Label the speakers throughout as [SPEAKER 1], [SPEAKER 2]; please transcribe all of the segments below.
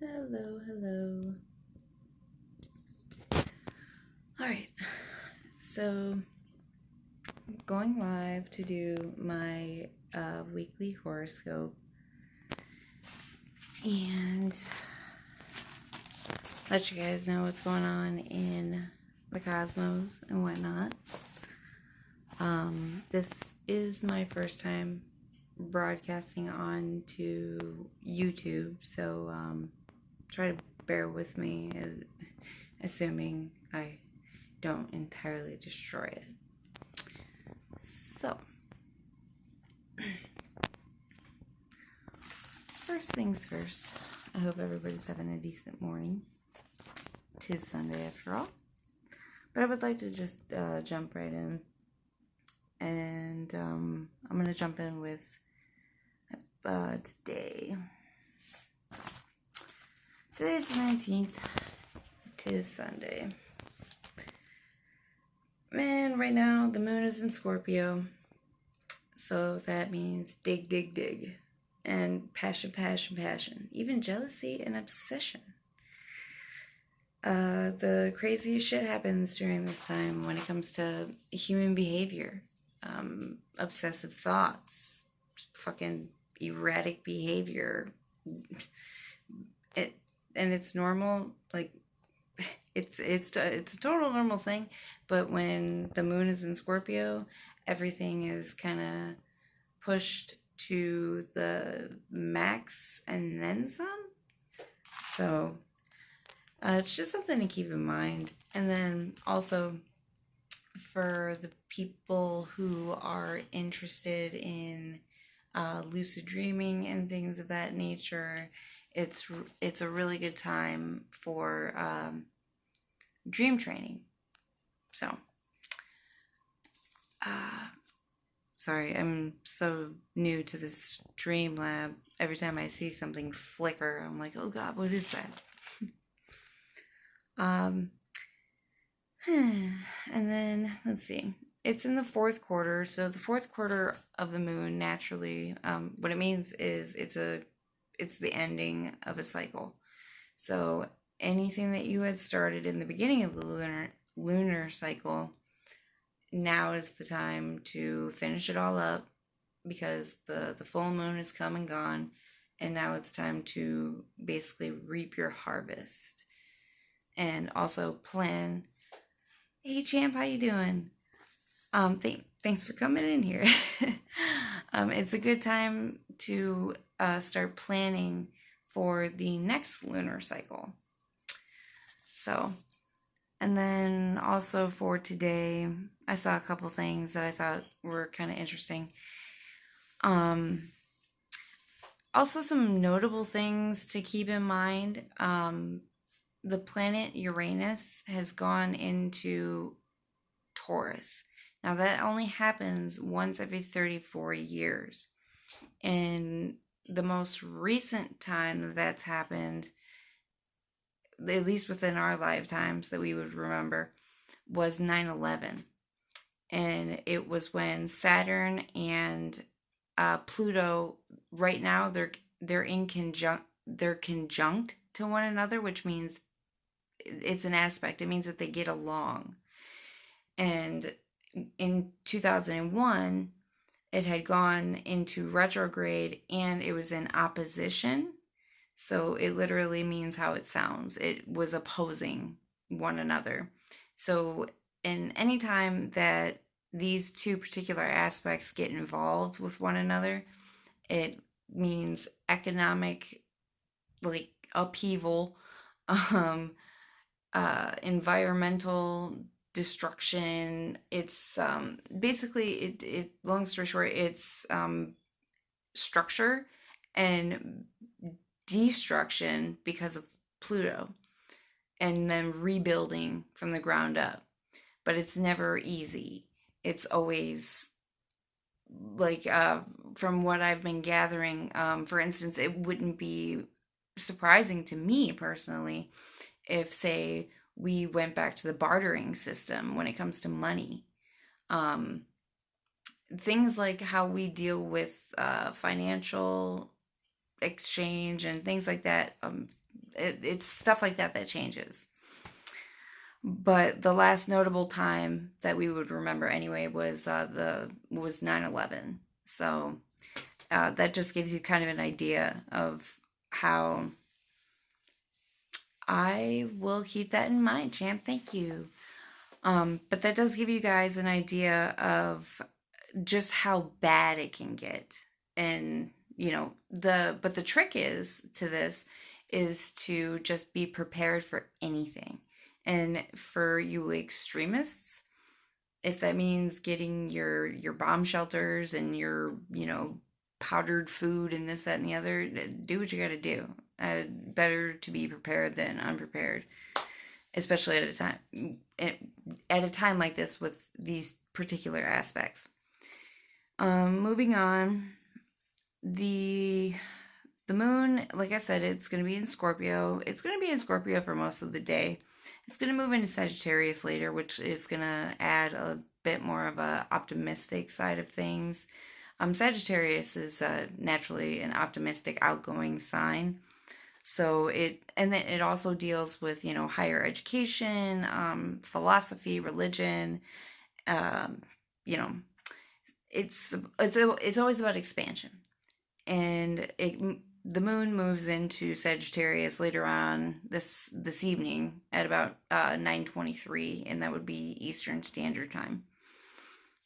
[SPEAKER 1] Hello, hello. Alright, so going live to do my weekly horoscope and let you guys know what's going on in the cosmos and whatnot. This is my first time broadcasting on to YouTube, so try to bear with me, assuming I don't entirely destroy it. So, first things first, I hope everybody's having a decent morning. 'Tis Sunday after all. But I would like to just jump right in. And I'm going to jump in with today. Today's the 19th. 'Tis Sunday. Man, right now the moon is in Scorpio. So that means dig, dig, dig. And passion, passion, passion. Even jealousy and obsession. The craziest shit happens during this time when it comes to human behavior. Obsessive thoughts. Fucking erratic behavior. And it's normal, like, it's a total normal thing, but when the moon is in Scorpio, everything is kind of pushed to the max and then some. So it's just something to keep in mind. And then also for the people who are interested in lucid dreaming and things of that nature, it's a really good time for dream training. So, sorry, I'm so new to this dream lab. Every time I see something flicker, I'm like, oh God, what is that? And then, let's see. It's in the fourth quarter, so the fourth quarter of the moon, naturally, what it means is it's the ending of a cycle. So anything that you had started in the beginning of the lunar cycle, now is the time to finish it all up, because the full moon has come and gone, and now it's time to basically reap your harvest. And also plan. Hey champ, how you doing? Thanks for coming in here. It's a good time to start planning for the next lunar cycle. So, and then also for today, I saw a couple things that I thought were kind of interesting. Also some notable things to keep in mind. The planet Uranus has gone into Taurus. Now that only happens once every 34 years. And the most recent time that's happened, at least within our lifetimes that we would remember, was 9/11. And it was when Saturn and Pluto, right now they're conjunct to one another, which means it's an aspect. It means that they get along. And in 2001, it had gone into retrograde and it was in opposition. So it literally means how it sounds. It was opposing one another. So in any time that these two particular aspects get involved with one another, it means economic, like, upheaval, environmental destruction. It's basically, it long story short, it's structure and destruction because of Pluto, and then rebuilding from the ground up. But it's never easy. It's always, like, from what I've been gathering, for instance, it wouldn't be surprising to me personally if, say, we went back to the bartering system when it comes to money. Things like how we deal with financial exchange and things like that, it's stuff like that that changes. But the last notable time that we would remember anyway was 9/11. So that just gives you kind of an idea of how I will keep that in mind, champ. Thank you. But that does give you guys an idea of just how bad it can get. And, but the trick is to this is to just be prepared for anything. And for you extremists, if that means getting your bomb shelters and your, powdered food and this, that, and the other, do what you got to do. Better to be prepared than unprepared, especially at a time like this with these particular aspects. Moving on, the moon, like I said, it's going to be in Scorpio. It's going to be in Scorpio for most of the day. It's going to move into Sagittarius later, which is going to add a bit more of a optimistic side of things. Sagittarius is naturally an optimistic, outgoing sign. So it also deals with, higher education, philosophy, religion. It's always about expansion. And the moon moves into Sagittarius later on this evening at about 9:23, and that would be Eastern Standard Time.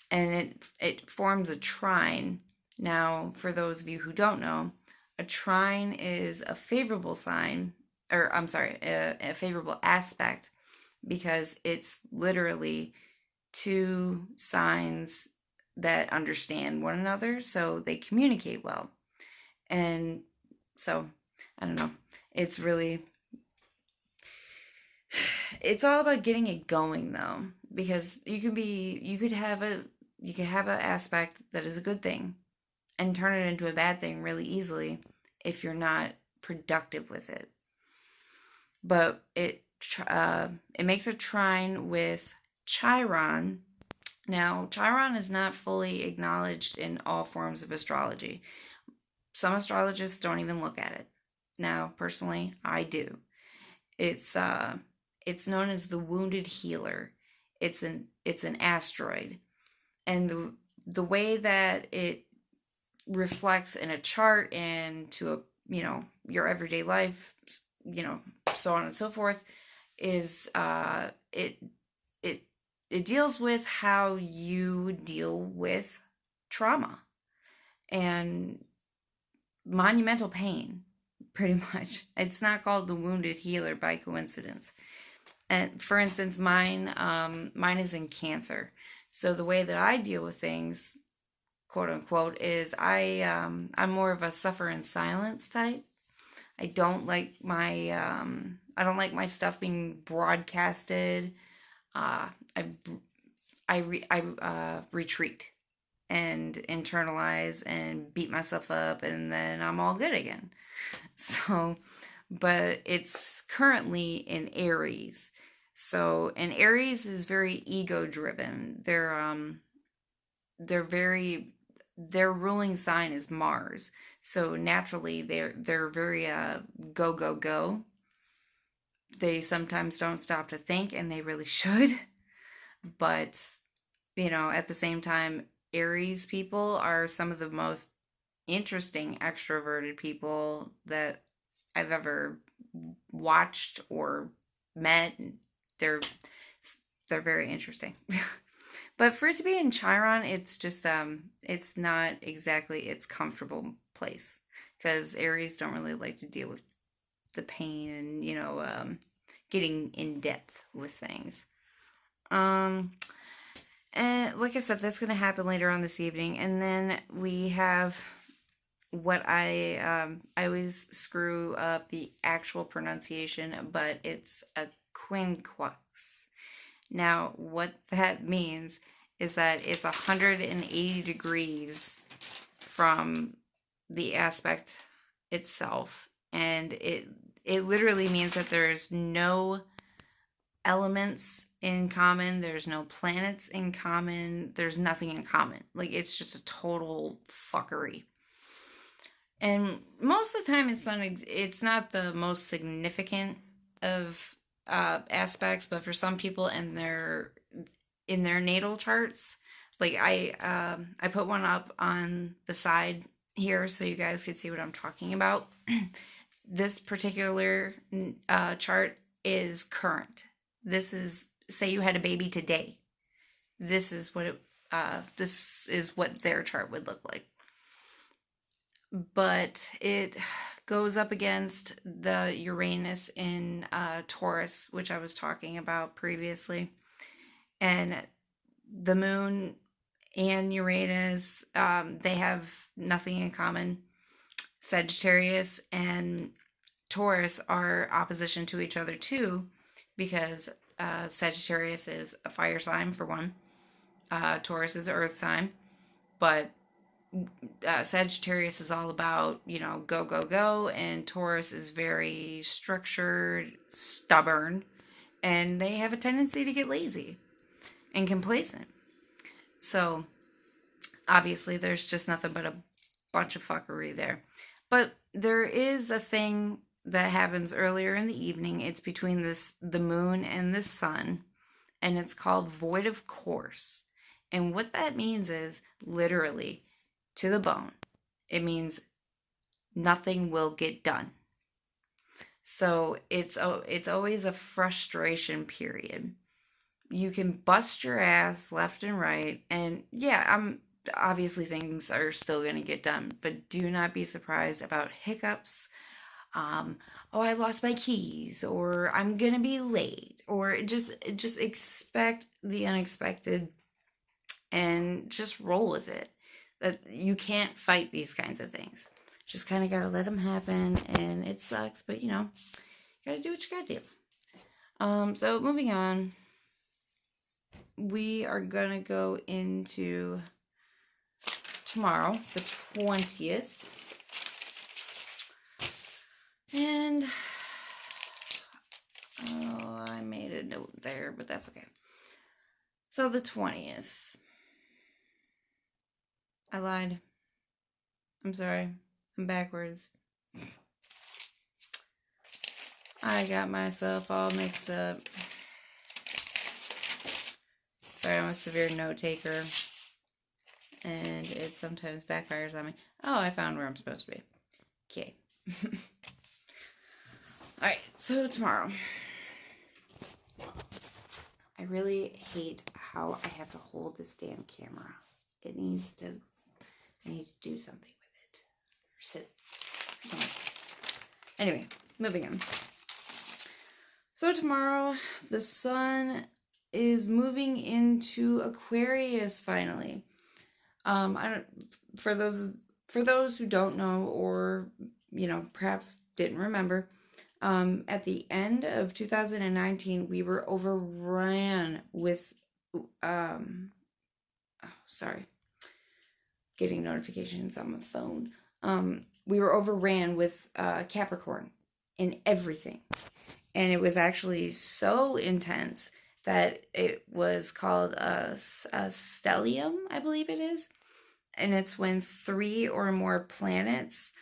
[SPEAKER 1] And it forms a trine. Now, for those of you who don't know, a trine is a favorable sign, or I'm sorry, a favorable aspect, because it's literally two signs that understand one another, so they communicate well. And so, I don't know, it's all about getting it going, though, because you could have an aspect that is a good thing and turn it into a bad thing really easily if you're not productive with it. But it makes a trine with Chiron. Now, Chiron is not fully acknowledged in all forms of astrology. Some astrologists don't even look at it. Now, personally, I do. It's known as the wounded healer. It's an asteroid, and the way that it reflects in a chart and to your everyday life, so on and so forth, is it deals with how you deal with trauma and monumental pain, pretty much. It's not called the wounded healer by coincidence. And for instance, mine is in Cancer. So the way that I deal with things, quote unquote, is I'm more of a suffer in silence type. I don't like my stuff being broadcasted. I retreat and internalize and beat myself up, and then I'm all good again. So, but it's currently in Aries. So, and Aries is very ego driven. Their ruling sign is Mars. So naturally they're very go go go. They sometimes don't stop to think, and they really should. But at the same time, Aries people are some of the most interesting extroverted people that I've ever watched or met. They're very interesting. But for it to be in Chiron, it's just it's not exactly its comfortable place, because Aries don't really like to deal with the pain and getting in depth with things. And like I said, that's going to happen later on this evening. And then we have what I always screw up the actual pronunciation, but it's a quinquax. Now, what that means is that it's 180 degrees from the aspect itself. And it literally means that there's no elements in common, there's no planets in common, there's nothing in common. Like, it's just a total fuckery. And most of the time, it's not the most significant of aspects, but for some people in their natal charts, like I put one up on the side here so you guys could see what I'm talking about. This particular chart is current. This is, say you had a baby today. This is what their chart would look like. But it goes up against the Uranus in Taurus, which I was talking about previously. And the moon and Uranus, they have nothing in common. Sagittarius and Taurus are opposition to each other too, because Sagittarius is a fire sign for one. Taurus is an earth sign, but Sagittarius is all about, go, go, go, and Taurus is very structured, stubborn, and they have a tendency to get lazy and complacent. So, obviously, there's just nothing but a bunch of fuckery there. But there is a thing that happens earlier in the evening. It's between the moon and the sun, and it's called void of course. And what that means is, literally, to the bone, it means nothing will get done. So it's always a frustration period. You can bust your ass left and right, and yeah, obviously things are still going to get done, but do not be surprised about hiccups. Oh, I lost my keys, or I'm gonna be late, or just expect the unexpected and just roll with it. That you can't fight these kinds of things. Just kind of gotta let them happen, and it sucks, but you gotta do what you gotta do. So moving on, we are gonna go into tomorrow, the 20th, and I made a note there, but that's okay. So the 20th. I lied. I'm sorry. I'm backwards. I got myself all mixed up. Sorry, I'm a severe note taker, and it sometimes backfires on me. Oh, I found where I'm supposed to be. Okay. Alright, so tomorrow. I really hate how I have to hold this damn camera. I need to do something with it. Or sit. Or something. Anyway, moving on. So tomorrow, the sun is moving into Aquarius finally. For those who don't know, or perhaps didn't remember, at the end of 2019, we were overran with getting notifications on my phone. We were overran with Capricorn in everything. And it was actually so intense that it was called a stellium, I believe it is. And it's when 3 or more planets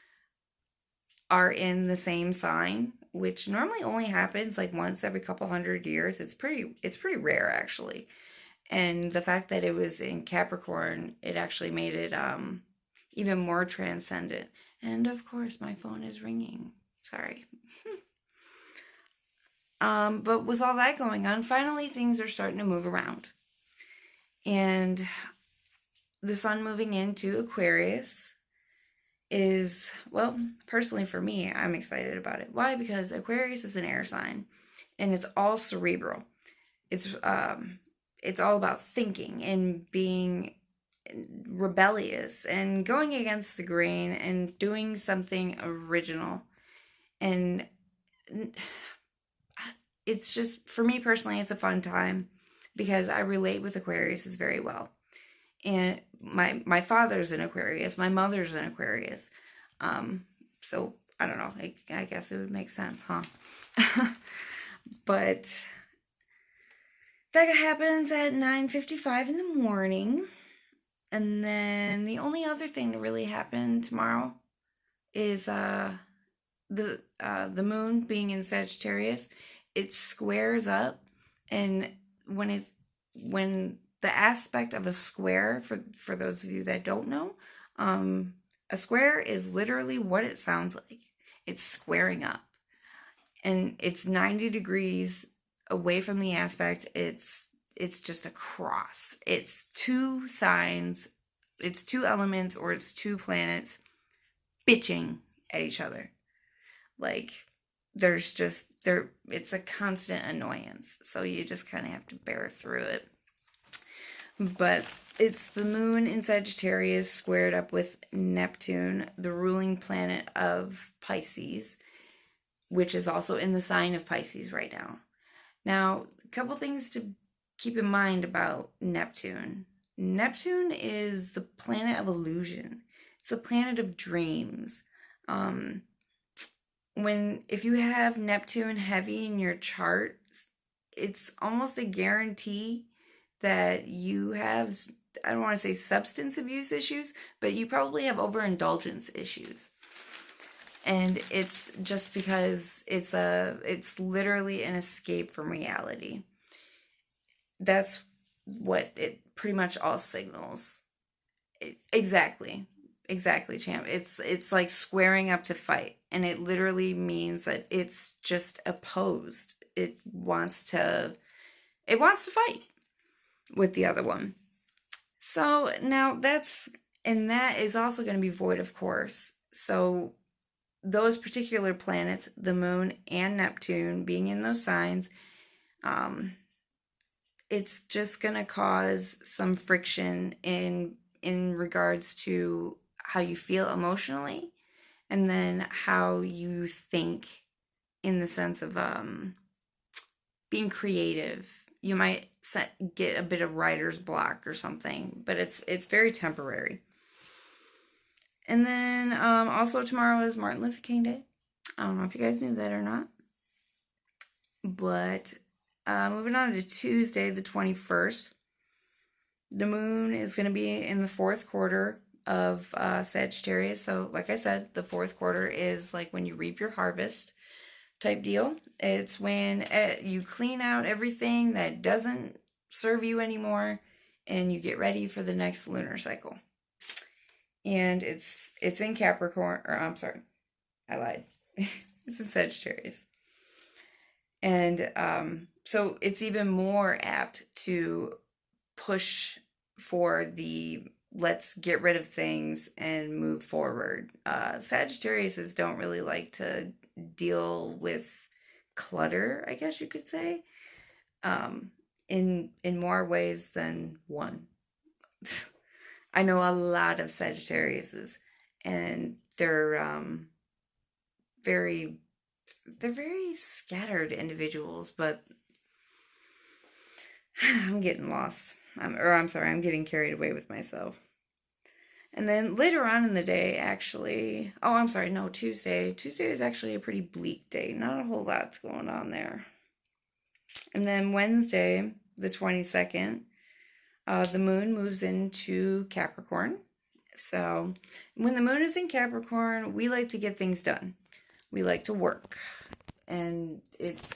[SPEAKER 1] are in the same sign, which normally only happens like once every couple hundred years. It's pretty rare, actually. And the fact that it was in Capricorn, it actually made it even more transcendent. And of course, my phone is ringing. Sorry. But with all that going on, finally things are starting to move around. And the sun moving into Aquarius is, well, personally for me, I'm excited about it. Why? Because Aquarius is an air sign, and it's all cerebral. It's all about thinking and being rebellious and going against the grain and doing something original. And it's just, for me personally, it's a fun time because I relate with Aquarius very well. And my father's an Aquarius, my mother's an Aquarius. So I don't know, I guess it would make sense, huh? But that happens at 9:55 in the morning. And then the only other thing to really happen tomorrow is the moon being in Sagittarius, it squares up, and when the aspect of a square, for those of you that don't know, a square is literally what it sounds like. It's squaring up, and it's 90 degrees away from the aspect. It's just a cross. It's two signs, it's two elements, or it's two planets bitching at each other. Like, it's a constant annoyance. So you just kind of have to bear through it. But it's the moon in Sagittarius squared up with Neptune, the ruling planet of Pisces, which is also in the sign of Pisces right now. Now, a couple things to keep in mind about Neptune. Neptune is the planet of illusion. It's a planet of dreams. If you have Neptune heavy in your chart, it's almost a guarantee that you have, I don't want to say substance abuse issues, but you probably have overindulgence issues. And it's just because it's literally an escape from reality. That's what it pretty much all signals. Exactly, champ. It's like squaring up to fight, and it literally means that it's just opposed. It wants to fight with the other one. So now that is also going to be void of course. So those particular planets, the moon and Neptune being in those signs, it's just going to cause some friction in regards to how you feel emotionally, and then how you think in the sense of being creative. You might get a bit of writer's block or something, but it's very temporary. And then also tomorrow is Martin Luther King Day. I don't know if you guys knew that or not. But moving on to Tuesday, the 21st, the moon is going to be in the fourth quarter of Sagittarius. So like I said, the fourth quarter is like when you reap your harvest type deal. It's when you clean out everything that doesn't serve you anymore, and you get ready for the next lunar cycle. And it's in Capricorn, or I'm sorry, I lied. It's in Sagittarius. And so it's even more apt to push for the let's get rid of things and move forward. Sagittariuses don't really like to deal with clutter, I guess you could say, in more ways than one. I know a lot of Sagittariuses, and they're very scattered individuals, but I'm getting lost. I'm getting carried away with myself. And then later on in the day, actually, Tuesday. Tuesday is actually a pretty bleak day. Not a whole lot's going on there. And then Wednesday, the 22nd, the moon moves into Capricorn. So when the moon is in Capricorn, we like to get things done. We like to work. And it's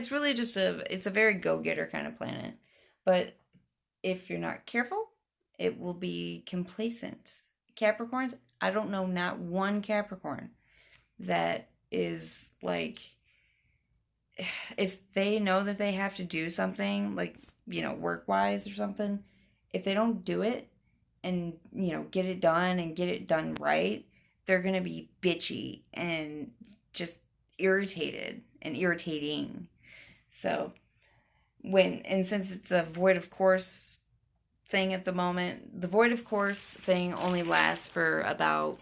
[SPEAKER 1] really just it's a very go-getter kind of planet. But if you're not careful, it will be complacent. Capricorns, I don't know not one Capricorn that is like, if they know that they have to do something, like, work-wise or something, if they don't do it and, get it done and get it done right, they're going to be bitchy and just irritated and irritating. So, since it's a void of course thing at the moment, the void of course thing only lasts for about,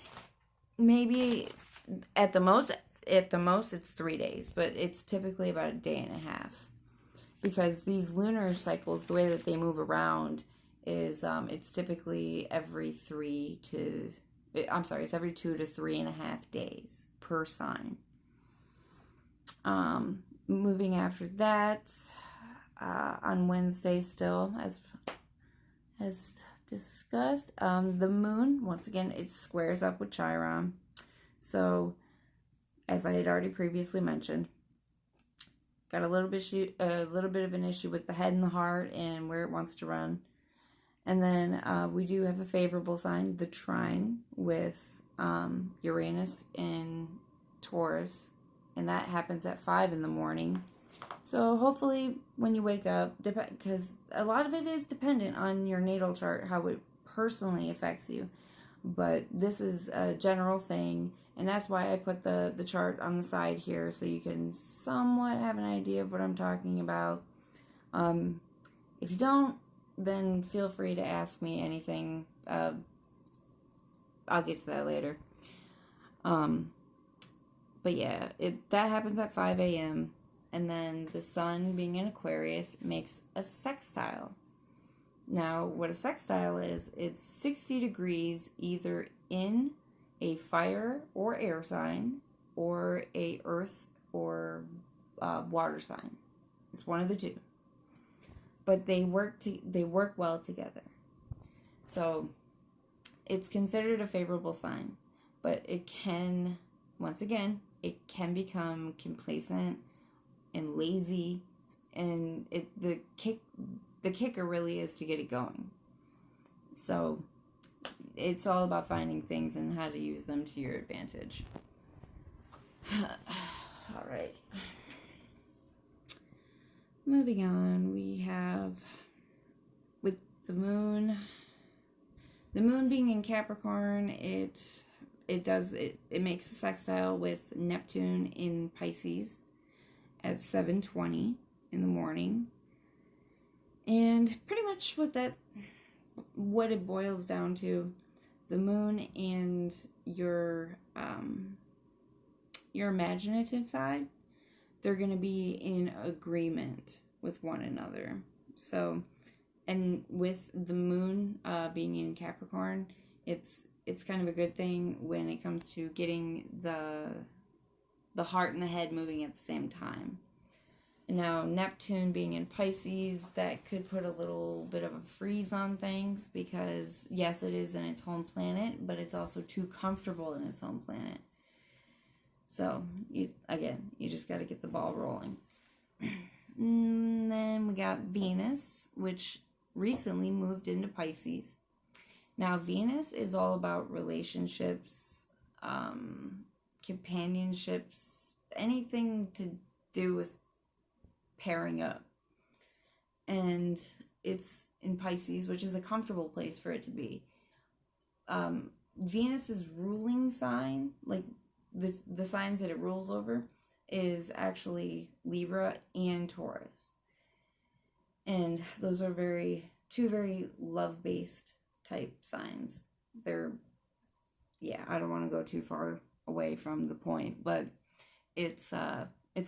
[SPEAKER 1] maybe at the most it's 3 days, but it's typically about a day and a half, because these lunar cycles, the way that they move around is it's typically it's every 2 to 3.5 days per sign. Moving after that, on Wednesday still, as discussed. The moon, once again, it squares up with Chiron. So, as I had already previously mentioned, got a little bit of an issue with the head and the heart and where it wants to run. And then we do have a favorable sign, the trine with Uranus in Taurus, and that happens at 5 in the morning. So hopefully when you wake up, because a lot of it is dependent on your natal chart, how it personally affects you. But this is a general thing, and that's why I put the chart on the side here, so you can somewhat have an idea of what I'm talking about. If you don't, then feel free to ask me anything. I'll get to that later. But yeah, that happens at 5 a.m. And then the sun, being in Aquarius, makes a sextile. Now, what a sextile is, it's 60 degrees either in a fire or air sign or a earth or water sign. It's one of the two. But they work well together. So it's considered a favorable sign, but it can, once again, it can become complacent and lazy, and the kicker really is to get it going. So it's all about finding things and how to use them to your advantage. All right. Moving on, we have with the moon being in Capricorn, it makes a sextile with Neptune in Pisces at 7:20 in the morning. And pretty much what it boils down to, the moon and your imaginative side, they're going to be in agreement with one another. So, and with the moon being in Capricorn, it's kind of a good thing when it comes to getting the heart and the head moving at the same time. Now, Neptune being in Pisces, that could put a little bit of a freeze on things, because yes, it is in its home planet, but it's also too comfortable in its home planet. So, you just got to get the ball rolling. And then we got Venus, which recently moved into Pisces. Now, Venus is all about relationships, companionships, anything to do with pairing up. And it's in Pisces, which is a comfortable place for it to be. Venus's ruling sign, like the signs that it rules over, is actually Libra and Taurus. And those are two very love-based type signs. I don't want to go too far away from the point, but it's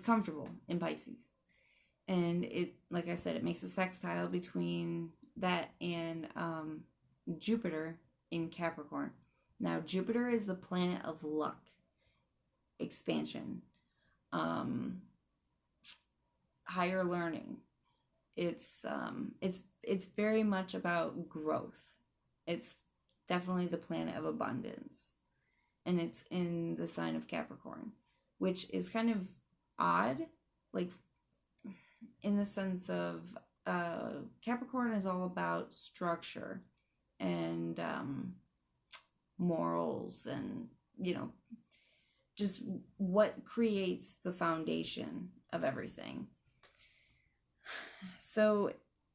[SPEAKER 1] comfortable in Pisces. And it, like I said, it makes a sextile between that and Jupiter in Capricorn. Now, Jupiter is the planet of luck, expansion, higher learning. It's very much about growth. It's definitely the planet of abundance, and it's in the sign of Capricorn, which is kind of odd, like in the sense of Capricorn is all about structure and morals, and just what creates the foundation of everything. So,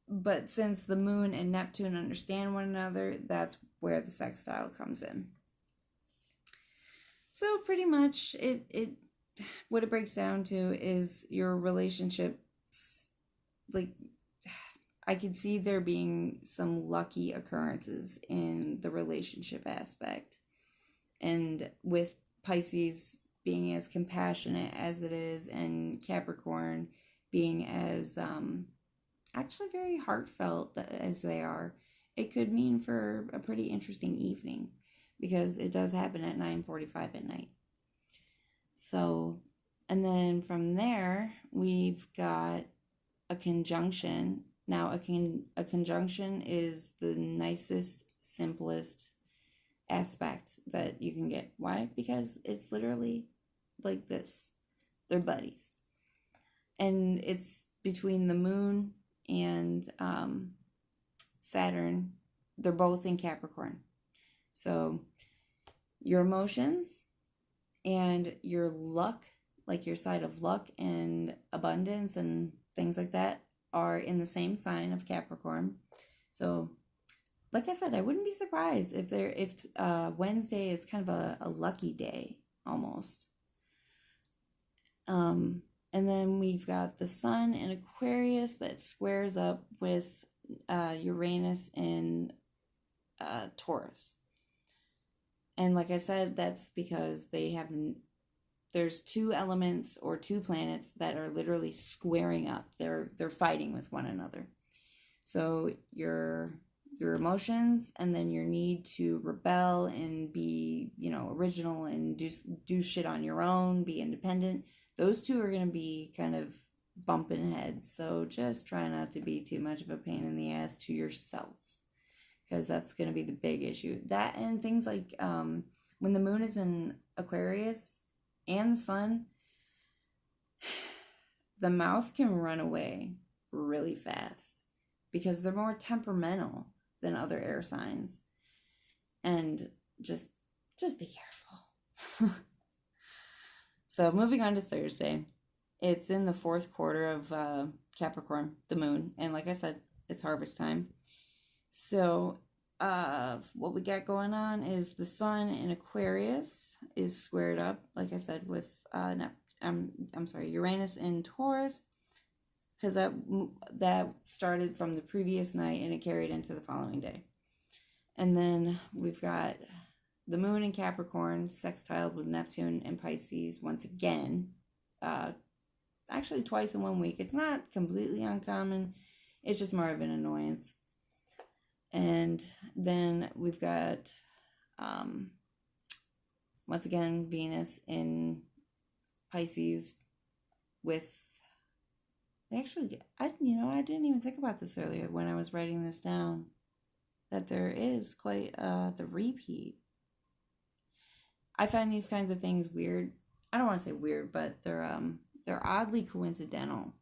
[SPEAKER 1] but since the moon and Neptune understand one another, that's where the sextile comes in. So pretty much what it breaks down to is your relationships. Like, I could see there being some lucky occurrences in the relationship aspect. And with Pisces being as compassionate as it is, and Capricorn being as actually very heartfelt as they are, it could mean for a pretty interesting evening, because it does happen at 9:45 at night. So, and then from there, we've got a conjunction Now, a conjunction is the nicest, simplest aspect that you can get. Why? Because it's literally like this. They're buddies. And it's between the moon and Saturn. They're both in Capricorn. So your emotions and your luck, like your side of luck and abundance and things like that, are in the same sign of Capricorn. So like I said, I wouldn't be surprised if Wednesday is kind of a lucky day almost. And then we've got the sun in Aquarius that squares up with Uranus in Taurus. And like I said, that's because there's two elements or two planets that are literally squaring up. They're fighting with one another. So your emotions and then your need to rebel and be, original and do shit on your own, be independent. Those two are going to be kind of bumping heads. So just try not to be too much of a pain in the ass to yourself, because that's going to be the big issue. That and things like when the moon is in Aquarius and the sun, the mouth can run away really fast because they're more temperamental than other air signs. And just be careful. So moving on to Thursday, it's in the fourth quarter of Capricorn, the moon, and like I said, it's harvest time. So what we got going on is the sun in Aquarius is squared up, like I said, with Uranus in Taurus, because that started from the previous night and it carried into the following day. And then we've got the moon in Capricorn sextiled with Neptune and Pisces once again, actually twice in 1 week. It's not completely uncommon, it's just more of an annoyance. And then we've got once again Venus in Pisces with I didn't even think about this earlier when I was writing this down, that there is quite the repeat. I find these kinds of things weird. I don't want to say weird, but they're oddly coincidental,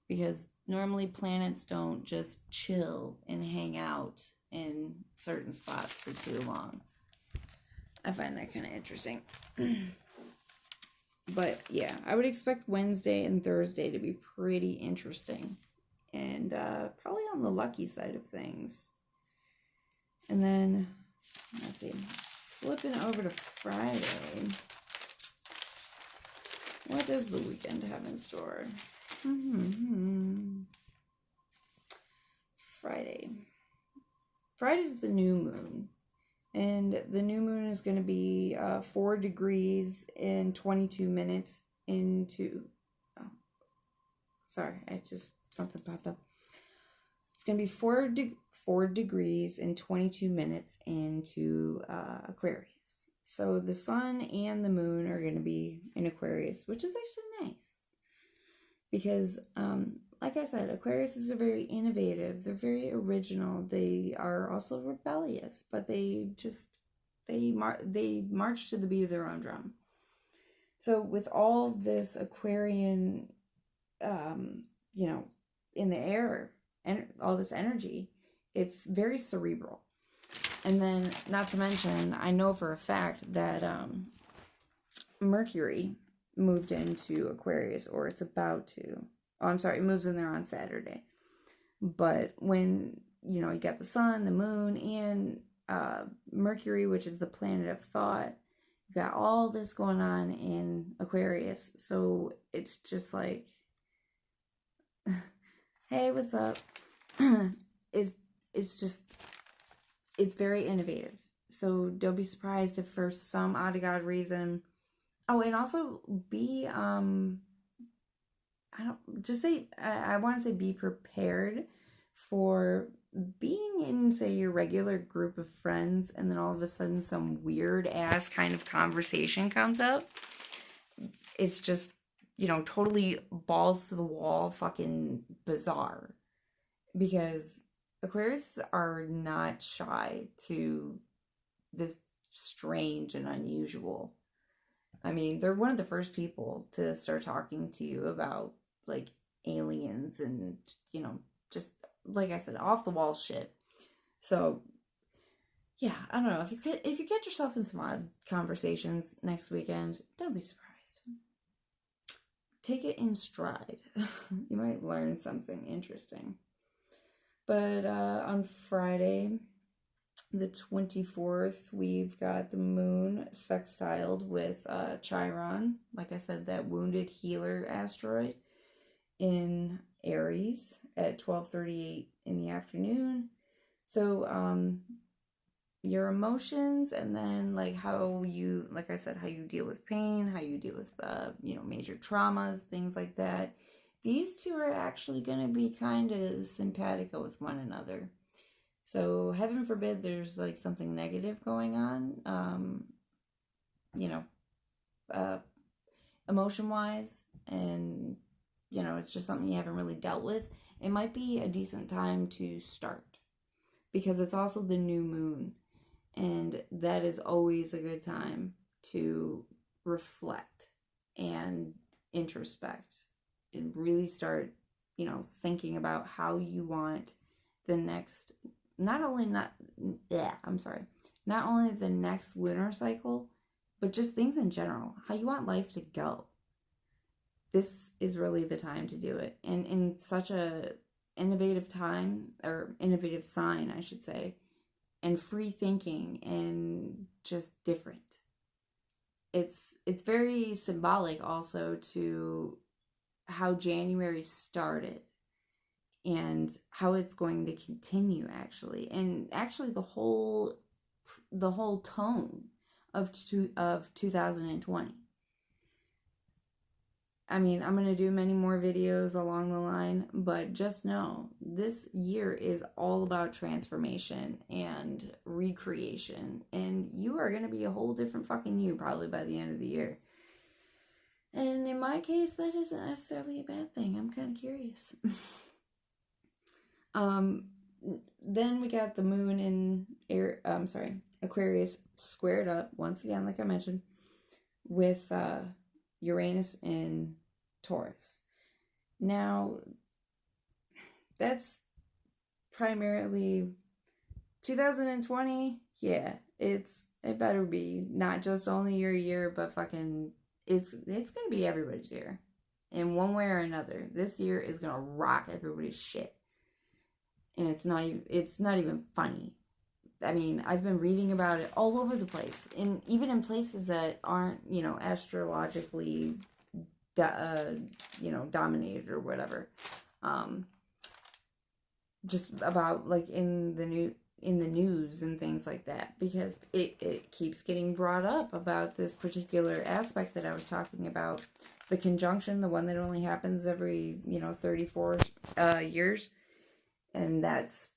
[SPEAKER 1] because normally planets don't just chill and hang out in certain spots for too long. I find that kind of interesting. But yeah, I would expect Wednesday and Thursday to be pretty interesting, and probably on the lucky side of things. And then, let's see, flipping over to Friday. What does the weekend have in store? Friday's the new moon. And the new moon is going to be 4 degrees and 22 minutes into... Oh, sorry, something popped up. It's going to be 4 degrees and 22 minutes into Aquarius. So the sun and the moon are going to be in Aquarius, which is actually nice. Because, like I said, Aquarius is very innovative. They're very original. They are also rebellious, but they march to the beat of their own drum. So with all this Aquarian, in the air and all this energy, it's very cerebral. And then, not to mention, I know for a fact that Mercury moved into Aquarius, or it's about to. Oh, I'm sorry, it moves in there on Saturday. But when, you got the sun, the moon, and Mercury, which is the planet of thought, you got all this going on in Aquarius. So it's just like, hey, what's up? It's very innovative. So don't be surprised if for some odd to God reason. Oh, and also be I want to say be prepared for being in, say, your regular group of friends, and then all of a sudden some weird ass kind of conversation comes up. It's just, totally balls to the wall, fucking bizarre. because Aquarius are not shy to the strange and unusual. I mean, they're one of the first people to start talking to you about like aliens and, just like I said, off the wall shit. So, yeah, I don't know. If you get yourself in some odd conversations next weekend, don't be surprised. Take it in stride. You might learn something interesting. But on Friday, the 24th, we've got the moon sextiled with Chiron. Like I said, that wounded healer asteroid in Aries at 12:38 in the afternoon. So your emotions, and then like how you, like I said, how you deal with pain, how you deal with major traumas, things like that. These two are actually going to be kind of simpatico with one another. So heaven forbid there's like something negative going on, emotion wise, and it's just something you haven't really dealt with. It might be a decent time to start, because it's also the new moon, and that is always a good time to reflect and introspect and really start, thinking about how you want the next, not only the next lunar cycle, but just things in general, how you want life to go. This is really the time to do it. And in such a innovative time, or innovative sign, I should say, and free thinking and just different. It's very symbolic also to how January started and how it's going to continue, actually. And actually the whole tone of 2020. I mean, I'm going to do many more videos along the line, but just know this year is all about transformation and recreation, and you are going to be a whole different fucking you probably by the end of the year. And in my case, that isn't necessarily a bad thing. I'm kind of curious. Then we got the moon in Aquarius squared up once again, like I mentioned, with Uranus in Taurus. Now, that's primarily 2020. Yeah, it better be not just only your year, but fucking it's gonna be everybody's year in one way or another. This year is gonna rock everybody's shit, and it's not even funny. I mean, I've been reading about it all over the place, and even in places that aren't, astrologically, dominated or whatever. Just about like in the news and things like that, because it keeps getting brought up about this particular aspect that I was talking about, the conjunction, the one that only happens every 34 years, and that's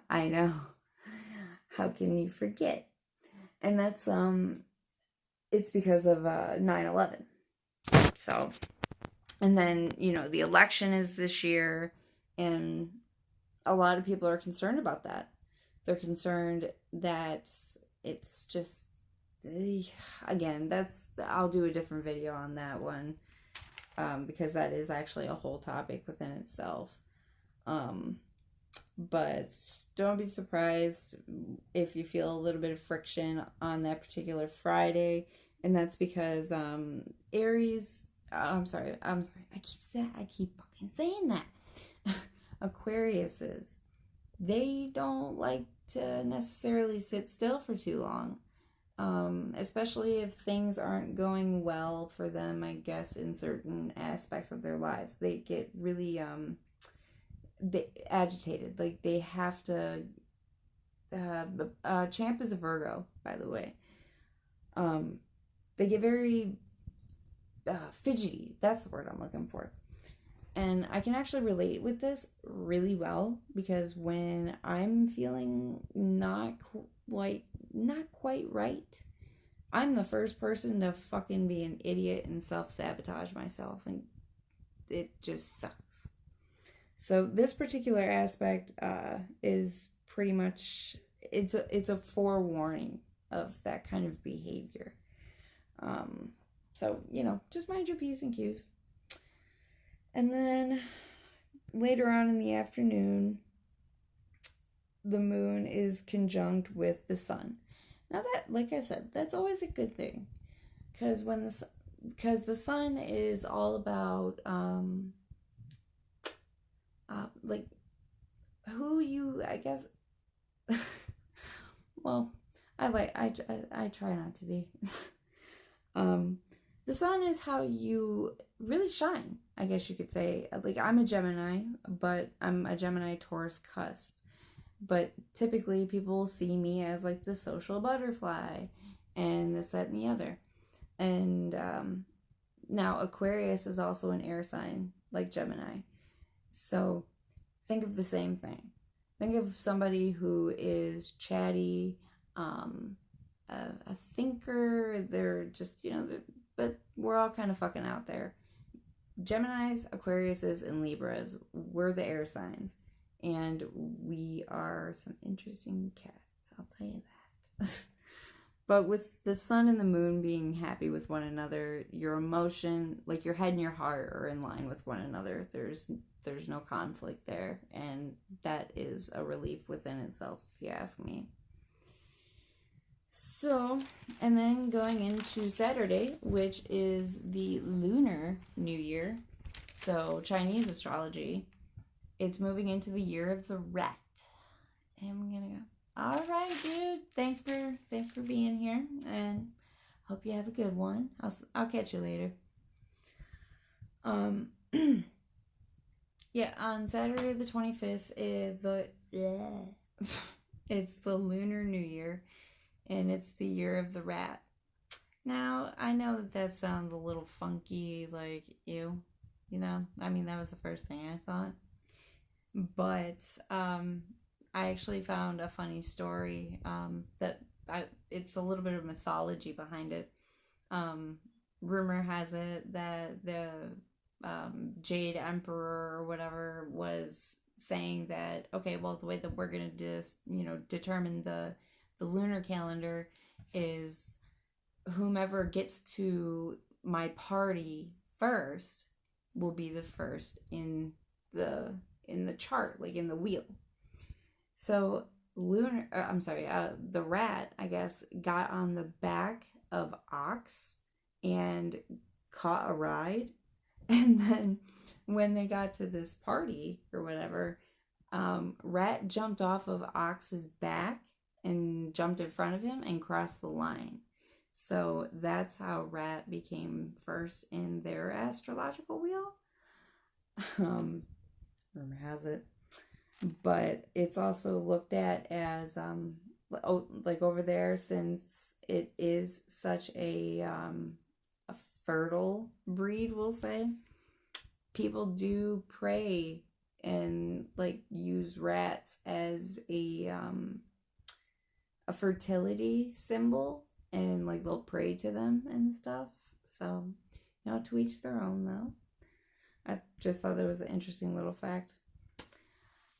[SPEAKER 1] I know. How can you forget? And that's it's because of 9/11. So, and then, the election is this year, and a lot of people are concerned about that. They're concerned that it's just, again, I'll do a different video on that one, because that is actually a whole topic within itself. But don't be surprised if you feel a little bit of friction on that particular Friday, and that's because Aries, I'm sorry, I keep fucking saying that. Aquariuses, they don't like to necessarily sit still for too long, especially if things aren't going well for them, I guess, in certain aspects of their lives. They get really agitated, like they have to. Champ is a Virgo, by the way. They get very fidgety. That's the word I'm looking for. And I can actually relate with this really well, because when I'm feeling not quite right, I'm the first person to fucking be an idiot and self-sabotage myself, and it just sucks. So this particular aspect is pretty much it's a forewarning of that kind of behavior. So just mind your P's and Q's. And then later on in the afternoon, the moon is conjunct with the sun. Now that, like I said, that's always a good thing, because the sun is all about like who you, I guess. Well, I try not to be. The sun is how you really shine, I guess you could say. Like, I'm a Gemini, but I'm a Gemini Taurus cusp. But typically people will see me as like the social butterfly and this, that, and the other. And now Aquarius is also an air sign like Gemini. So think of the same thing. Think of somebody who is chatty, a thinker. They're just, but we're all kind of fucking out there. Geminis, Aquariuses, and Libras, we're the air signs. And we are some interesting cats, I'll tell you that. But with the sun and the moon being happy with one another, your emotion, like your head and your heart, are in line with one another. There's no conflict there, and that is a relief within itself, if you ask me. So, and then going into Saturday, which is the Lunar New Year, so Chinese astrology, it's moving into the year of the rat. And I'm gonna go, all right, dude, thanks for being here, and hope you have a good one. I'll catch you later. Yeah, on Saturday the 25th it's the Lunar New Year, and it's the year of the rat. Now, I know that sounds a little funky, like, ew, I mean, that was the first thing I thought. But I actually found a funny story it's a little bit of mythology behind it. Rumor has it that the Jade Emperor or whatever was saying that, okay, well, the way that we're going to determine the lunar calendar is whomever gets to my party first will be the first in the chart, like in the wheel. So the rat, I guess, got on the back of Ox and caught a ride. And then when they got to this party or whatever, Rat jumped off of Ox's back and jumped in front of him and crossed the line. So that's how Rat became first in their astrological wheel. Rumor has it. But it's also looked at as, like over there, since it is such a fertile breed, we'll say, people do pray and like use rats as a fertility symbol, and like they'll pray to them and stuff. So, to each their own, though. I just thought that was an interesting little fact.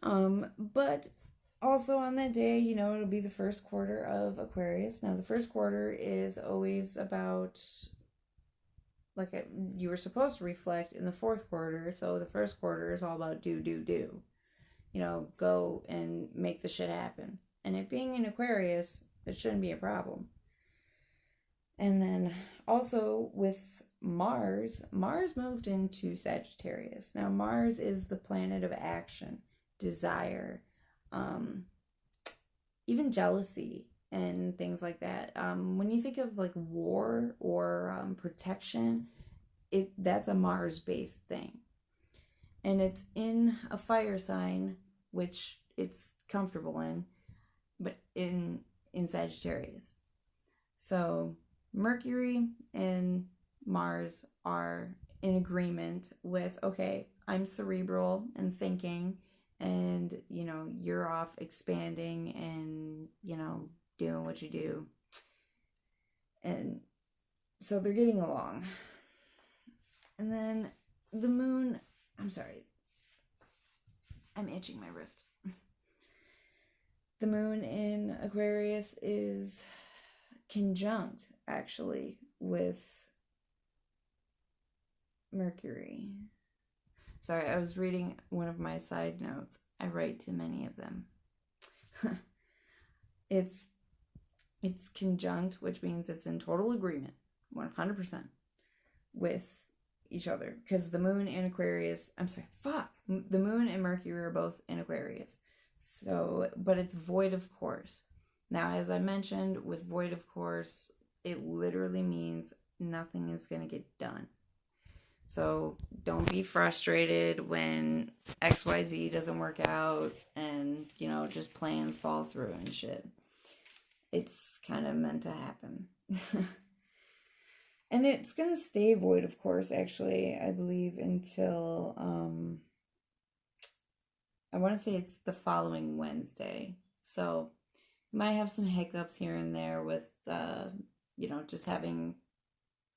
[SPEAKER 1] But also on that day, it'll be the first quarter of Aquarius. Now, the first quarter is always about, like, you were supposed to reflect in the fourth quarter, so the first quarter is all about do. Go and make the shit happen. And it being in Aquarius, it shouldn't be a problem. And then also with Mars moved into Sagittarius. Now, Mars is the planet of action, desire, even jealousy and things like that. When you think of like war or protection, that's a Mars-based thing. And it's in a fire sign, which it's comfortable in, but in Sagittarius. So Mercury and Mars are in agreement with, okay, I'm cerebral and thinking, and you're off expanding and doing what you do. And so they're getting along. And then the moon, I'm itching my wrist. The moon in Aquarius is conjunct, actually, with Mercury. Sorry, I was reading one of my side notes. I write too many of them. It's conjunct, which means it's in total agreement, 100%, with each other. Because the moon in Aquarius, the moon and Mercury are both in Aquarius. So, but it's void of course. Now, as I mentioned, with void of course, it literally means nothing is going to get done. So don't be frustrated when XYZ doesn't work out and, just plans fall through and shit. It's kind of meant to happen. And it's going to stay void, of course, actually, I believe, until, I want to say it's the following Wednesday. So you might have some hiccups here and there with, just having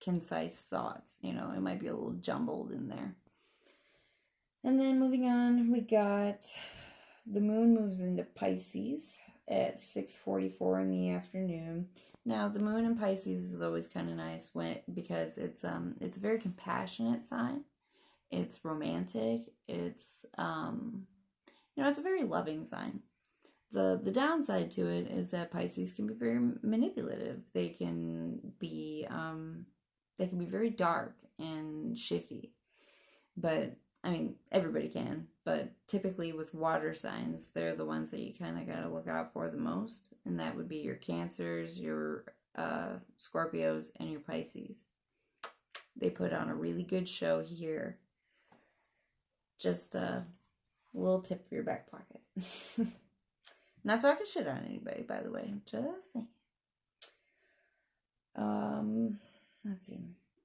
[SPEAKER 1] concise thoughts. It might be a little jumbled in there. And then moving on, we got the moon moves into Pisces at 6:44 in the afternoon. Now, the moon in Pisces is always kind of nice because it's a very compassionate sign. It's romantic. It's it's a very loving sign. The downside to it is that Pisces can be very manipulative. They can be very dark and shifty. But everybody can, but typically with water signs, they're the ones that you kind of got to look out for the most, and that would be your Cancers, your Scorpios, and your Pisces. They put on a really good show here. Just a little tip for your back pocket. Not talking shit on anybody, by the way. Just saying. Let's see.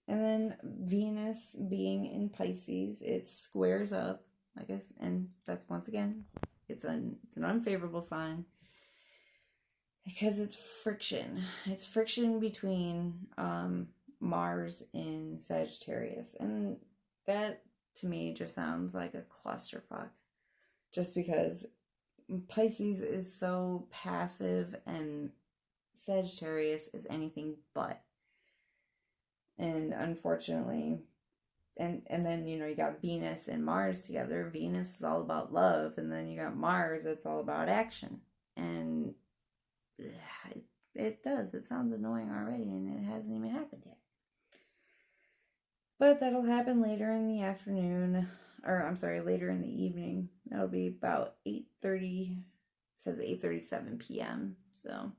[SPEAKER 1] And then Venus being in Pisces, it squares up, I guess, and that's, once again, it's an unfavorable sign because it's friction. It's friction between Mars and Sagittarius, and that to me just sounds like a clusterfuck. Just because Pisces is so passive and Sagittarius is anything but. And unfortunately, and then, you got Venus and Mars together. Venus is all about love, and then you got Mars, it's all about action. And it sounds annoying already, and it hasn't even happened yet. But that'll happen later in the afternoon, later in the evening. That'll be about 8:30, it says 8:37 p.m. So,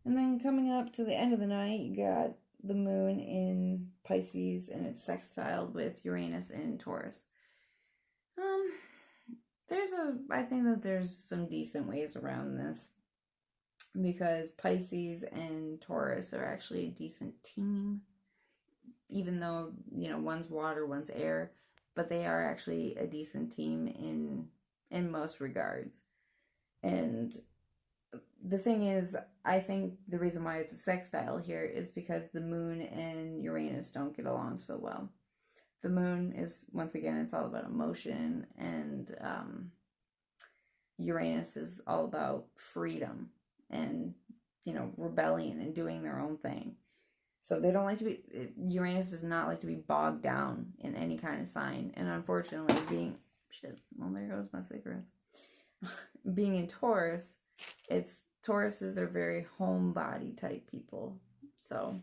[SPEAKER 1] and then coming up to the end of the night, you got the moon in Pisces, and it's sextiled with Uranus in Taurus. I think that there's some decent ways around this, because Pisces and Taurus are actually a decent team, even though, one's water, one's air, but they are actually a decent team in most regards. And the thing is, I think the reason why it's a sextile here is because the moon and Uranus don't get along so well. The moon is, once again, it's all about emotion, and Uranus is all about freedom and, rebellion and doing their own thing. So they don't like to be, Uranus does not like to be bogged down in any kind of sign. And unfortunately, there goes my cigarettes. Being in Taurus, Tauruses are very homebody type people. So,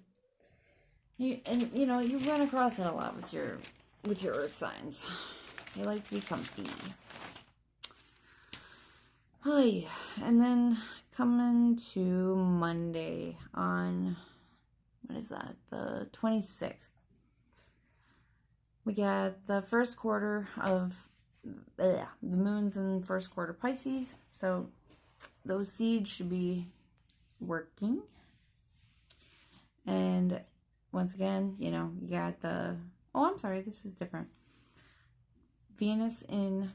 [SPEAKER 1] you run across that a lot with your earth signs. They like to be comfy. Hi. And then coming to Monday on, what is that? The 26th. We got the first quarter of the moon's in first quarter Pisces. So those seeds should be working. And once again, you got this is different. Venus in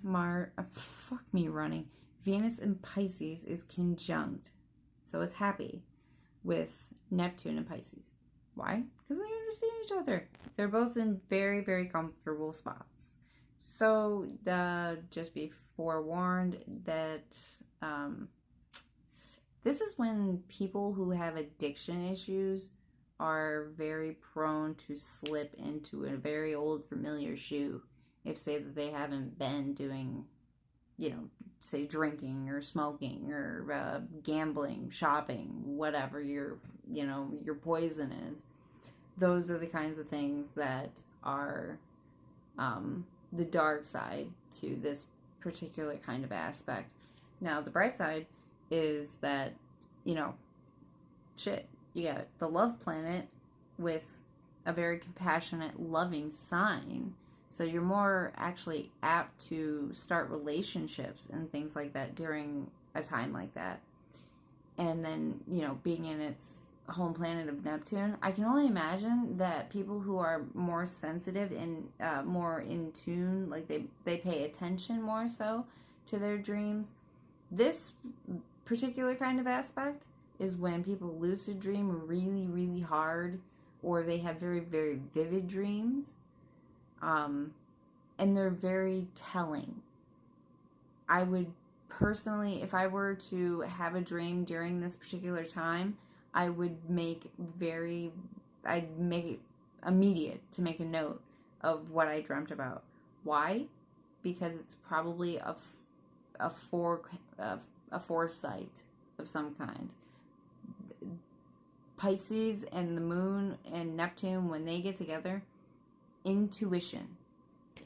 [SPEAKER 1] Venus in Pisces is conjunct. So it's happy with Neptune in Pisces. Why? Because they understand each other. They're both in very, very comfortable spots. So, just be forewarned that um, this is when people who have addiction issues are very prone to slip into a very old familiar shoe if, say, that they haven't been doing, say drinking or smoking or gambling, shopping, whatever your poison is. Those are the kinds of things that are the dark side to this particular kind of aspect. Now, the bright side is that, shit, you got the love planet with a very compassionate, loving sign. So you're more actually apt to start relationships and things like that during a time like that. And then, being in its home planet of Neptune, I can only imagine that people who are more sensitive and more in tune, like they pay attention more so to their dreams. This particular kind of aspect is when people lucid dream really, really hard, or they have very, very vivid dreams, and they're very telling. I would personally, if I were to have a dream during this particular time, I'd make it immediate to make a note of what I dreamt about. Why? Because it's probably a foresight of some kind. Pisces and the moon and Neptune, when they get together, intuition.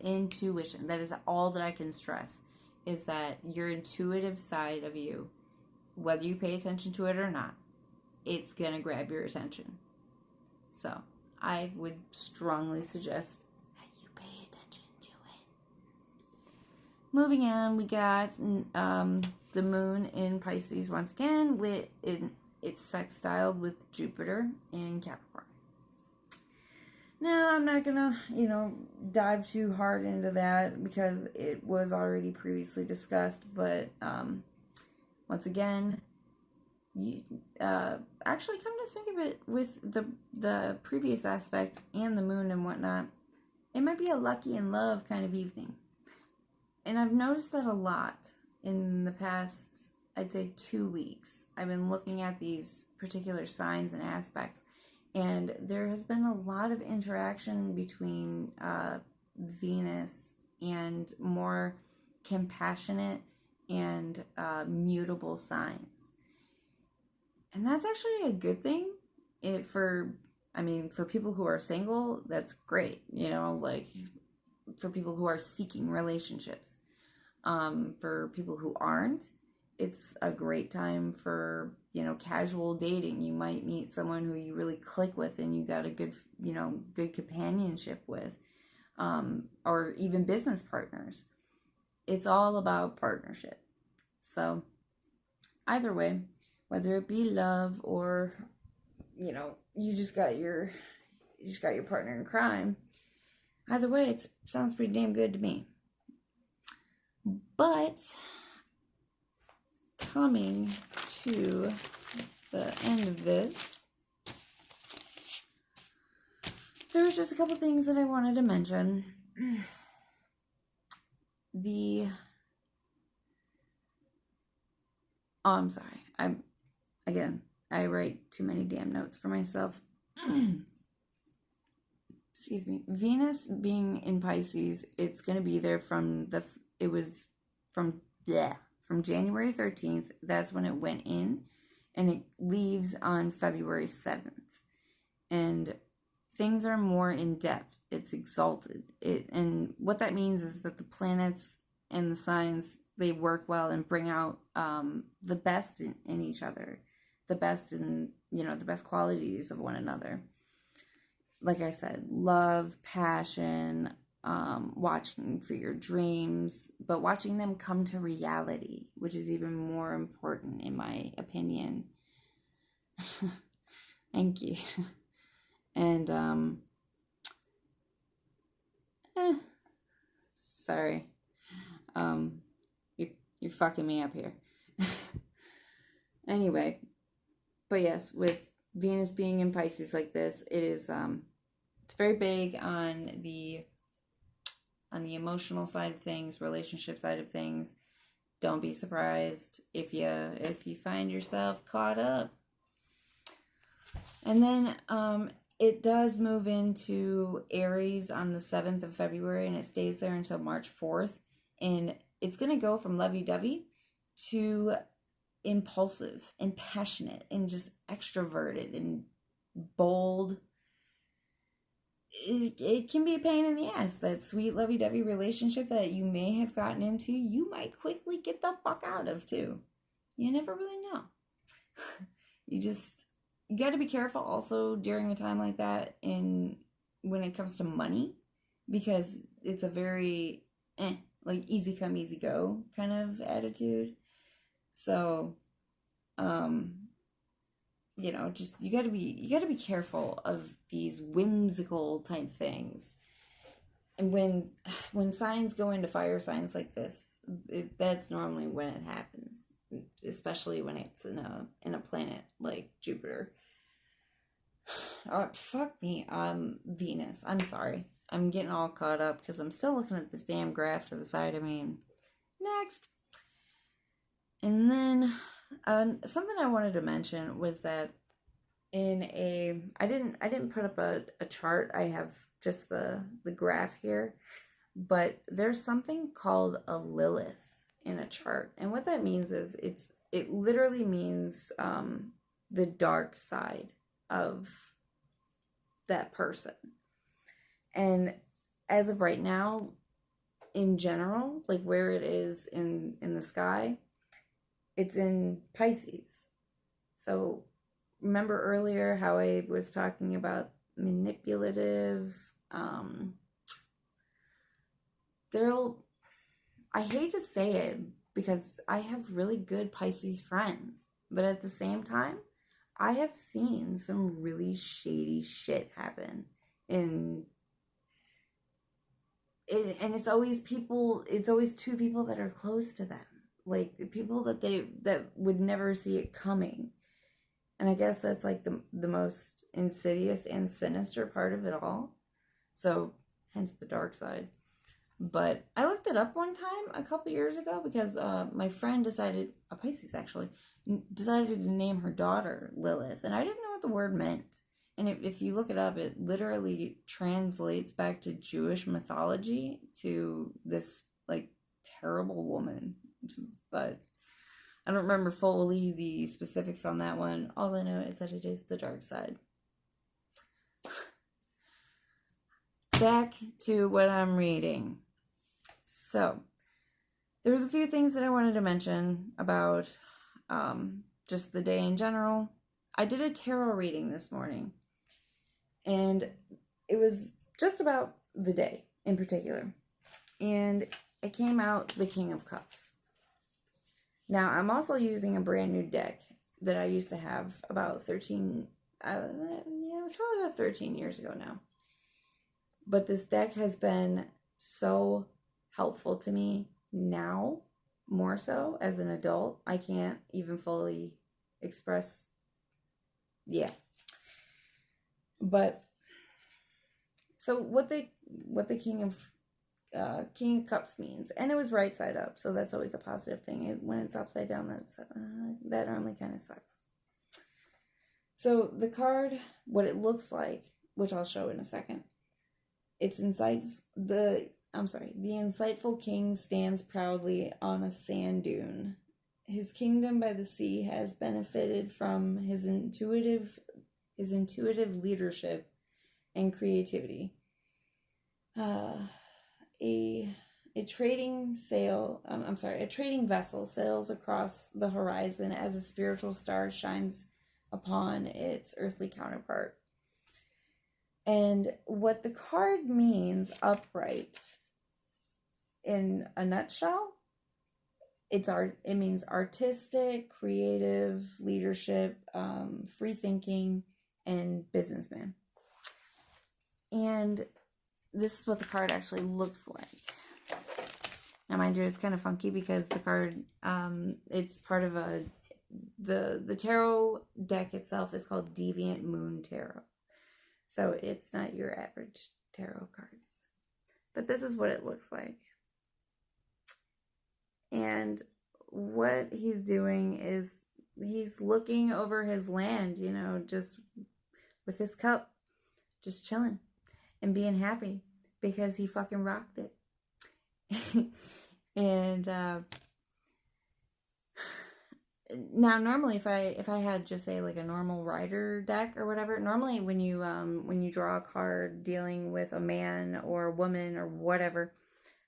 [SPEAKER 1] That is all that I can stress, is that your intuitive side of you, whether you pay attention to it or not, it's gonna grab your attention. So I would strongly suggest that you pay attention to it. Moving on, we got the moon in Pisces once again, it's sextiled with Jupiter in Capricorn. Now, I'm not gonna, dive too hard into that because it was already previously discussed, but once again, you actually, come to think of it, with the previous aspect and the moon and whatnot, it might be a lucky in love kind of evening. And I've noticed that a lot in the past, I'd say 2 weeks. I've been looking at these particular signs and aspects, and there has been a lot of interaction between Venus and more compassionate and mutable signs. And that's actually a good thing. For people who are single, that's great. Like for people who are seeking relationships. For people who aren't, it's a great time for, casual dating. You might meet someone who you really click with and you got a good, good companionship with, or even business partners. It's all about partnership. So either way, whether it be love or, you just got your partner in crime, either way, it sounds pretty damn good to me. But coming to the end of this, there was just a couple things that I wanted to mention. I'm sorry. I write too many damn notes for myself. Excuse me. Venus being in Pisces, it's going to be there from January 13th. That's when it went in, and it leaves on February 7th. And things are more in depth. It's exalted. And what that means is that the planets and the signs, they work well and bring out the best in each other, the best in, the best qualities of one another. Like I said, love, passion, watching for your dreams, but watching them come to reality, which is even more important in my opinion. Thank you. And sorry, you're fucking me up here. Anyway, but yes, with Venus being in Pisces like this, it is it's very big on the on the emotional side of things, relationship side of things. Don't be surprised if you find yourself caught up. And then it does move into Aries on the 7th of February, and it stays there until March 4th. And it's going to go from lovey-dovey to impulsive and passionate and just extroverted and bold. It can be a pain in the ass. That sweet lovey-dovey relationship that you may have gotten into, you might quickly get the fuck out of too. You never really know. You got to be careful also during a time like that when it comes to money, because it's a very like easy come easy go kind of attitude. So just you got to be careful of these whimsical type things. And when signs go into fire signs like this, that's normally when it happens, especially when it's in a planet like Jupiter. Oh, fuck me. Venus. I'm sorry. I'm getting all caught up because I'm still looking at this damn graph to the side of me. Next. And then something I wanted to mention was that I didn't put up a chart. I have just the graph here, but there's something called a Lilith in a chart, and what that means is it literally means the dark side of that person. And as of right now, in general, like where it is in the sky, it's in Pisces. So remember earlier how I was talking about manipulative, I hate to say it because I have really good Pisces friends, but at the same time, I have seen some really shady shit happen and it's always two people that are close to them, like the people that would never see it coming. And I guess that's like the most insidious and sinister part of it all. So hence the dark side. But I looked it up one time a couple years ago because my friend decided, a Pisces actually, decided to name her daughter Lilith. And I didn't know what the word meant. And if you look it up, it literally translates back to Jewish mythology to this like terrible woman. But I don't remember fully the specifics on that one. All I know is that it is the dark side. Back to what I'm reading. So, there was a few things that I wanted to mention about just the day in general. I did a tarot reading this morning. And it was just about the day in particular. And it came out the King of Cups. Now, I'm also using a brand new deck that I used to have about 13, it was probably about 13 years ago now. But this deck has been so helpful to me now, more so as an adult. I can't even fully express, But, so what the King of Cups means, and it was right side up, so that's always a positive thing. When it's upside down, that normally kind of sucks. So the card, what it looks like, which I'll show in a second, it's the insightful king stands proudly on a sand dune. His kingdom by the sea has benefited from his intuitive leadership and creativity. A trading vessel sails across the horizon as a spiritual star shines upon its earthly counterpart. And what the card means upright, in a nutshell, it means artistic, creative, leadership, free thinking, and businessman. And this is what the card actually looks like. Now, mind you, it's kind of funky because the card, it's part of the tarot deck itself is called Deviant Moon Tarot. So it's not your average tarot cards. But this is what it looks like. And what he's doing is he's looking over his land, you know, just with his cup, just chilling and being happy because he fucking rocked it. And now normally if I had just say like a normal rider deck or whatever, normally when you draw a card dealing with a man or a woman or whatever,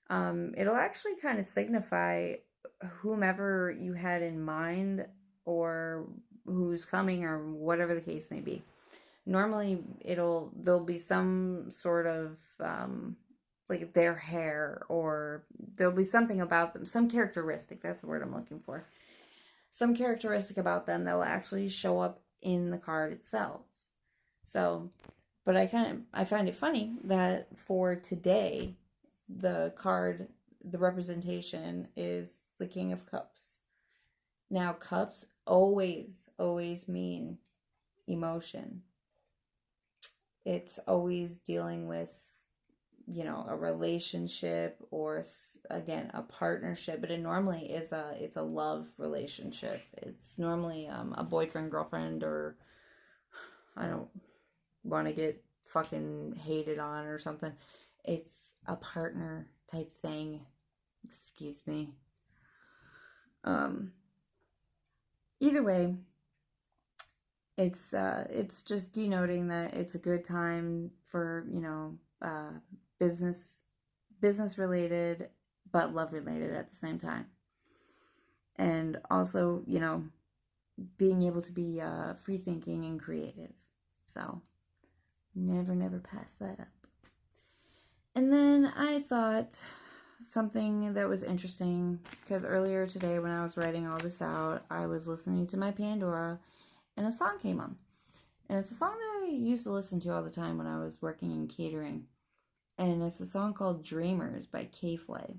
[SPEAKER 1] it'll actually kind of signify whomever you had in mind or who's coming or whatever the case may be. Normally there'll be some sort of like their hair, or there'll be something about them, some characteristic, that's the word I'm looking for. Some characteristic about them that will actually show up in the card itself. So, but I find it funny that for today, the card, the representation is the King of Cups. Now, cups always mean emotion. It's always dealing with, you know, a relationship or, again, a partnership, but it normally is it's a love relationship. It's normally a boyfriend, girlfriend, or I don't want to get fucking hated on or something. It's a partner type thing. Excuse me. Either way, it's just denoting that it's a good time for, you know, business related, but love related at the same time. And also, you know, being able to be free thinking and creative. So never pass that up. And then I thought something that was interesting, because earlier today when I was writing all this out, I was listening to my Pandora and a song came on. And it's a song that I used to listen to all the time when I was working in catering. And it's a song called Dreamers by K-Flay.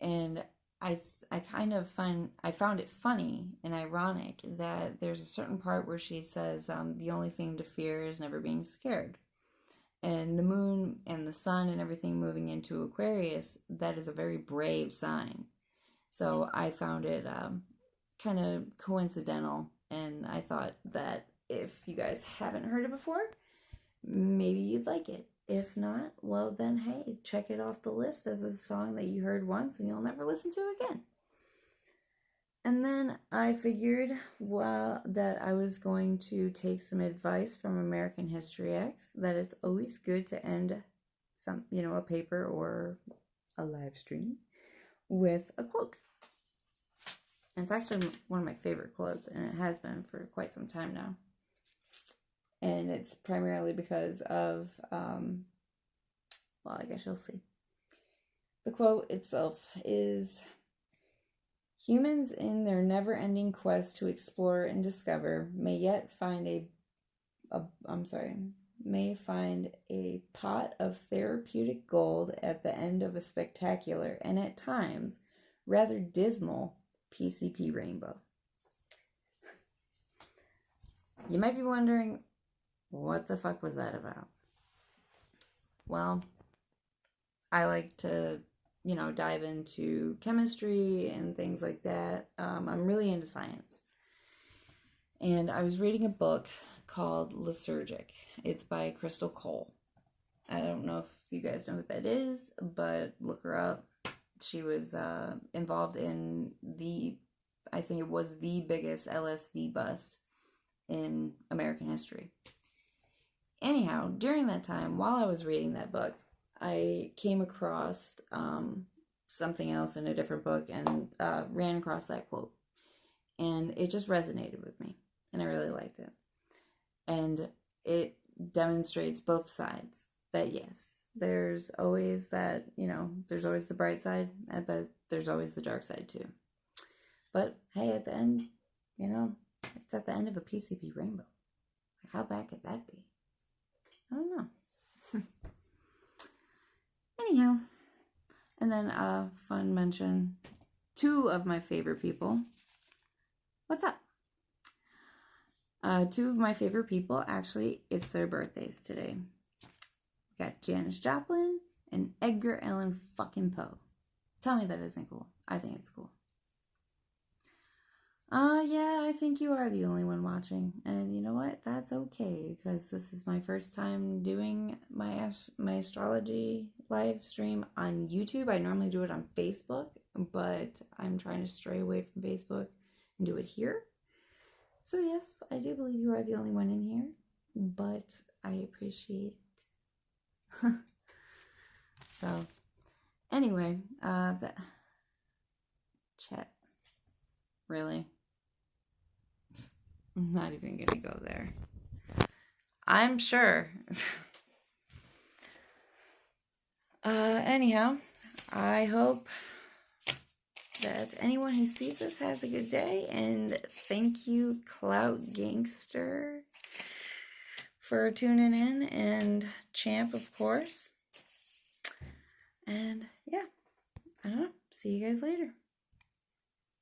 [SPEAKER 1] And I found it funny and ironic that there's a certain part where she says, the only thing to fear is never being scared. And the moon and the sun and everything moving into Aquarius, that is a very brave sign. So I found it kind of coincidental, and I thought that if you guys haven't heard it before, maybe you'd like it. If not, well then, hey, check it off the list as a song that you heard once and you'll never listen to again. And then I figured, well, that I was going to take some advice from American History X, that it's always good to end some, you know, a paper or a live stream with a quote. And it's actually one of my favorite quotes, and it has been for quite some time now. And it's primarily because of, well, I guess you'll see. The quote itself is, humans in their never-ending quest to explore and discover may find a pot of therapeutic gold at the end of a spectacular and at times rather dismal PCP rainbow. You might be wondering, what the fuck was that about? Well, I like to, you know, dive into chemistry and things like that. I'm really into science. And I was reading a book called Lysergic. It's by Crystal Cole. I don't know if you guys know who that is, but look her up. She was involved in I think it was the biggest LSD bust in American history. Anyhow, during that time, while I was reading that book, I came across something else in a different book and ran across that quote. And it just resonated with me. And I really liked it. And it demonstrates both sides. That yes, there's always that, you know, there's always the bright side, but there's always the dark side too. But hey, at the end, you know, it's at the end of a PCP rainbow. Like, how bad could that be? I don't know. Anyhow, and then fun mention, two of my favorite people. What's up? Two of my favorite people, actually, it's their birthdays today. We got Janis Joplin and Edgar Allan fucking Poe. Tell me that isn't cool. I think it's cool. Yeah, I think you are the only one watching. And you know what? That's okay, because this is my first time doing my astrology live stream on YouTube. I normally do it on Facebook, but I'm trying to stray away from Facebook and do it here. So yes, I do believe you are the only one in here, but I appreciate it. So, anyway, the chat. Really? I'm not even gonna go there. I'm sure. Anyhow, I hope that anyone who sees this has a good day, and thank you, Clout Gangster, for tuning in, and Champ, of course. And yeah, I don't know. See you guys later.